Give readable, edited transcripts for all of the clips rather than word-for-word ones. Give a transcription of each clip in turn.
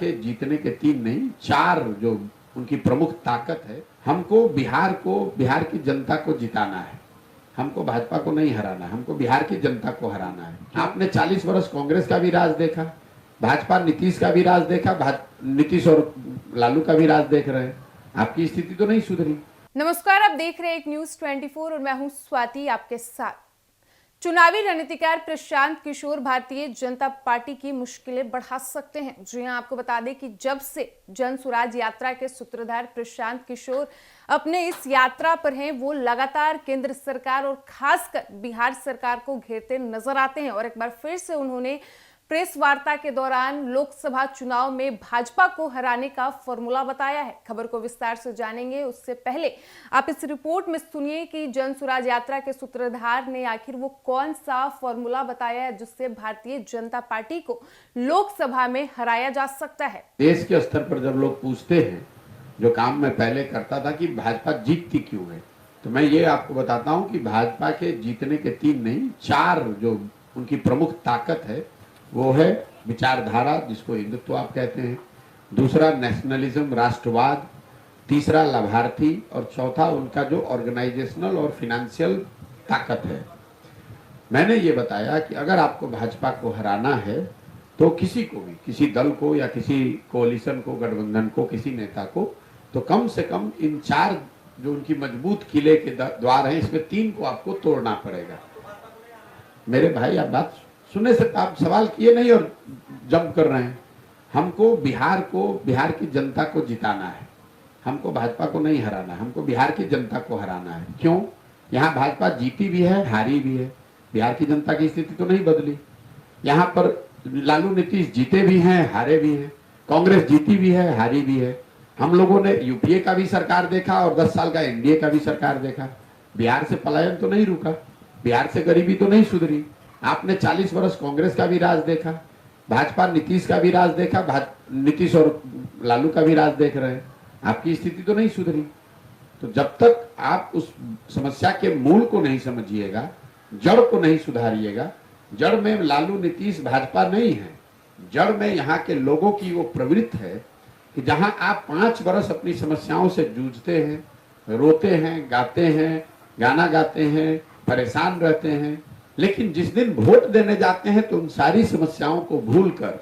के जीतने के 3 नहीं 4 जो उनकी प्रमुख ताकत है, हमको बिहार की जनता को जिताना है। हमको भाजपा को नहीं हराना, हमको बिहार की जनता को हराना है। आपने 40 वर्ष कांग्रेस का भी राज देखा, भाजपा नीतीश का भी राज देखा, नीतीश और लालू का भी राज देख रहे हैं। आपकी स्थिति तो नहीं सुधरी। नमस्कार, आप देख रहे हैं एक न्यूज 24 और मैं हूं स्वाति आपके साथ। चुनावी रणनीतिकार प्रशांत किशोर भारतीय जनता पार्टी की मुश्किलें बढ़ा सकते हैं। जी हां, आपको बता दें कि जब से जन स्वराज यात्रा के सूत्रधार प्रशांत किशोर अपने इस यात्रा पर हैं, वो लगातार केंद्र सरकार और खासकर बिहार सरकार को घेरते नजर आते हैं और एक बार फिर से उन्होंने प्रेस वार्ता के दौरान लोकसभा चुनाव में भाजपा को हराने का फॉर्मूला बताया है। खबर को विस्तार से जानेंगे, उससे पहले आप इस रिपोर्ट में सुनिए कि जन स्वराज यात्रा के सूत्रधार ने आखिर वो कौन सा फॉर्मूला बताया है जिससे भारतीय जनता पार्टी को लोकसभा में हराया जा सकता है। देश के स्तर पर जब लोग पूछते हैं, जो काम मैं पहले करता था कि भाजपा जीतती क्यों है, तो मैं ये आपको बताता हूँ कि भाजपा के जीतने के 3 नहीं 4 जो उनकी प्रमुख ताकत है, वो है विचारधारा, जिसको हिंदुत्व आप कहते हैं, दूसरा नेशनलिज्म राष्ट्रवाद, तीसरा लाभार्थी और चौथा उनका जो ऑर्गेनाइजेशनल और फिनेंशियल ताकत है। मैंने ये बताया कि अगर आपको भाजपा को हराना है तो किसी को भी, किसी दल को या किसी कोalition को, गठबंधन को, किसी नेता को, तो कम से कम इन 4 जो उनकी मजबूत किले के द्वार हैं, इसमें 3 को आपको तोड़ना पड़ेगा। मेरे भाई, आप बात सुनने से आप सवाल किए नहीं और जंप कर रहे हैं। हमको बिहार की जनता को जिताना है, हमको भाजपा को नहीं हराना, हमको बिहार की जनता को हराना है। क्यों? यहाँ भाजपा जीती भी है, हारी भी है, बिहार की जनता की स्थिति तो नहीं बदली। यहाँ पर लालू नीतीश जीते भी हैं, हारे भी हैं, कांग्रेस जीती भी है, हारी भी है। हम लोगों ने यूपीए का भी सरकार देखा और 10 साल का एनडीए का भी सरकार देखा। बिहार से पलायन तो नहीं रुका, बिहार से गरीबी तो नहीं सुधरी। आपने 40 वर्ष कांग्रेस का भी राज देखा, भाजपा नीतीश का भी राज देखा, नीतीश और लालू का भी राज देख रहे हैं। आपकी स्थिति तो नहीं सुधरी। तो जब तक आप उस समस्या के मूल को नहीं समझिएगा, जड़ को नहीं सुधारिएगा, जड़ में लालू नीतीश भाजपा नहीं है, जड़ में यहाँ के लोगों की वो प्रवृत्ति है कि जहां आप 5 वर्ष अपनी समस्याओं से जूझते हैं, रोते हैं, गाते हैं, गाना गाते हैं, परेशान रहते हैं, लेकिन जिस दिन वोट देने जाते हैं तो उन सारी समस्याओं को भूलकर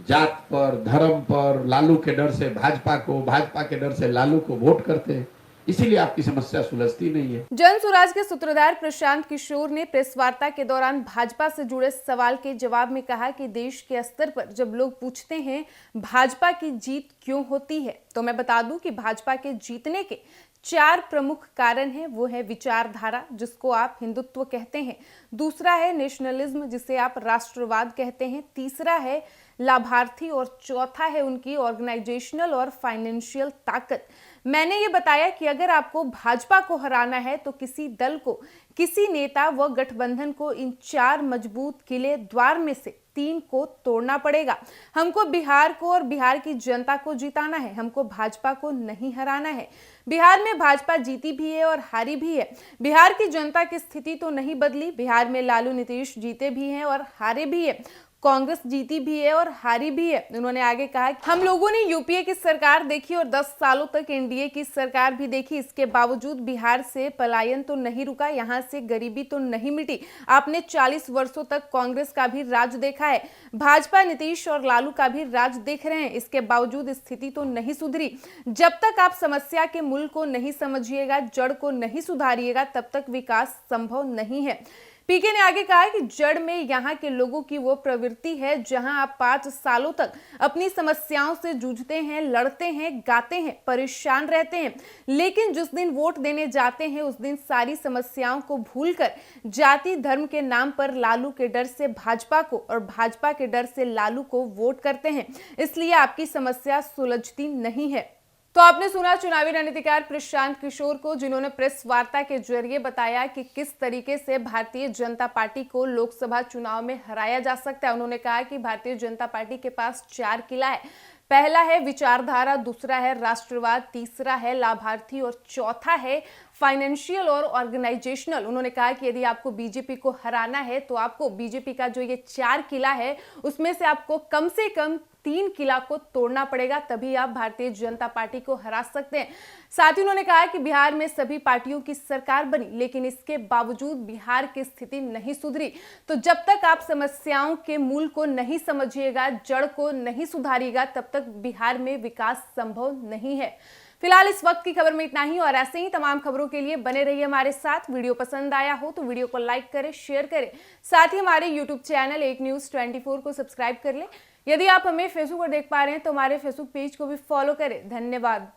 जात पर, धर्म पर, लालू के डर से भाजपा को, भाजपा के डर से लालू को वोट करते हैं। इसीलिए आपकी समस्या सुलझती नहीं है। जन स्वराज के सूत्रधार प्रशांत किशोर ने प्रेस वार्ता के दौरान भाजपा से जुड़े सवाल के जवाब में कहा कि देश के स्तर पर जब लोग पूछते हैं भाजपा की जीत क्यों होती है, तो मैं बता दूं कि भाजपा के जीतने के 4 प्रमुख कारण हैं। वो है विचारधारा, जिसको आप हिंदुत्व कहते हैं, दूसरा है नेशनलिज्म, जिसे आप राष्ट्रवाद कहते हैं, तीसरा है लाभार्थी और चौथा है उनकी ऑर्गेनाइजेशनल और फाइनेंशियल ताकत। मैंने ये बताया कि अगर आपको भाजपा को हराना है तो किसी दल को, किसी नेता व गठबंधन को इन 4 मजबूत किले द्वार में से 3 को तोड़ना पड़ेगा। हमको बिहार को और बिहार की जनता को जिताना है, हमको भाजपा को नहीं हराना है। बिहार में भाजपा जीती भी है और हारी भी है, बिहार की जनता की स्थिति तो नहीं बदली। बिहार में लालू नीतीश जीते भी हैं और हारे भी है, कांग्रेस जीती भी है और हारी भी है। उन्होंने आगे कहा कि हम लोगों ने यूपीए की सरकार देखी और 10 सालों तक एनडीए की सरकार भी देखी, इसके बावजूद बिहार से पलायन तो नहीं रुका, यहाँ से गरीबी तो नहीं मिटी। आपने 40 वर्षों तक कांग्रेस का भी राज देखा है, भाजपा नीतीश और लालू का भी राज देख रहे हैं, इसके बावजूद स्थिति तो नहीं सुधरी। जब तक आप समस्या के मूल को नहीं समझिएगा, जड़ को नहीं सुधारिएगा, तब तक विकास संभव नहीं है। पीके ने आगे कहा कि जड़ में यहाँ के लोगों की वो प्रवृत्ति है जहां आप 5 सालों तक अपनी समस्याओं से जूझते हैं, लड़ते हैं, गाते हैं, परेशान रहते हैं, लेकिन जिस दिन वोट देने जाते हैं उस दिन सारी समस्याओं को भूलकर जाति धर्म के नाम पर लालू के डर से भाजपा को और भाजपा के डर से लालू को वोट करते हैं, इसलिए आपकी समस्या सुलझती नहीं है। तो आपने सुना चुनावी रणनीतिकार प्रशांत किशोर को, जिन्होंने प्रेस वार्ता के जरिए बताया कि किस तरीके से भारतीय जनता पार्टी को लोकसभा चुनाव में हराया जा सकता है। उन्होंने कहा कि भारतीय जनता पार्टी के पास 4 किला है। पहला है विचारधारा, दूसरा है राष्ट्रवाद, तीसरा है लाभार्थी और चौथा है फाइनेंशियल और ऑर्गेनाइजेशनल। उन्होंने कहा कि यदि आपको बीजेपी को हराना है तो आपको बीजेपी का जो ये 4 किला है उसमें से आपको कम 3 किला को तोड़ना पड़ेगा, तभी आप भारतीय जनता पार्टी को हरा सकते हैं। साथ ही उन्होंने कहा कि बिहार में सभी पार्टियों की सरकार बनी, लेकिन इसके बावजूद बिहार की स्थिति नहीं सुधरी। तो जब तक आप समस्याओं के मूल को नहीं समझिएगा, जड़ को नहीं सुधारिएगा, तब तक बिहार में विकास संभव नहीं है। फिलहाल इस वक्त की खबर में इतना ही, और ऐसे ही तमाम खबरों के लिए बने रहिए हमारे साथ। वीडियो पसंद आया हो तो वीडियो को लाइक करें, शेयर करें, साथ ही हमारे यूट्यूब चैनल एक न्यूज 24 को सब्सक्राइब कर लें। यदि आप हमें फेसबुक पर देख पा रहे हैं तो हमारे फेसबुक पेज को भी फॉलो करें। धन्यवाद।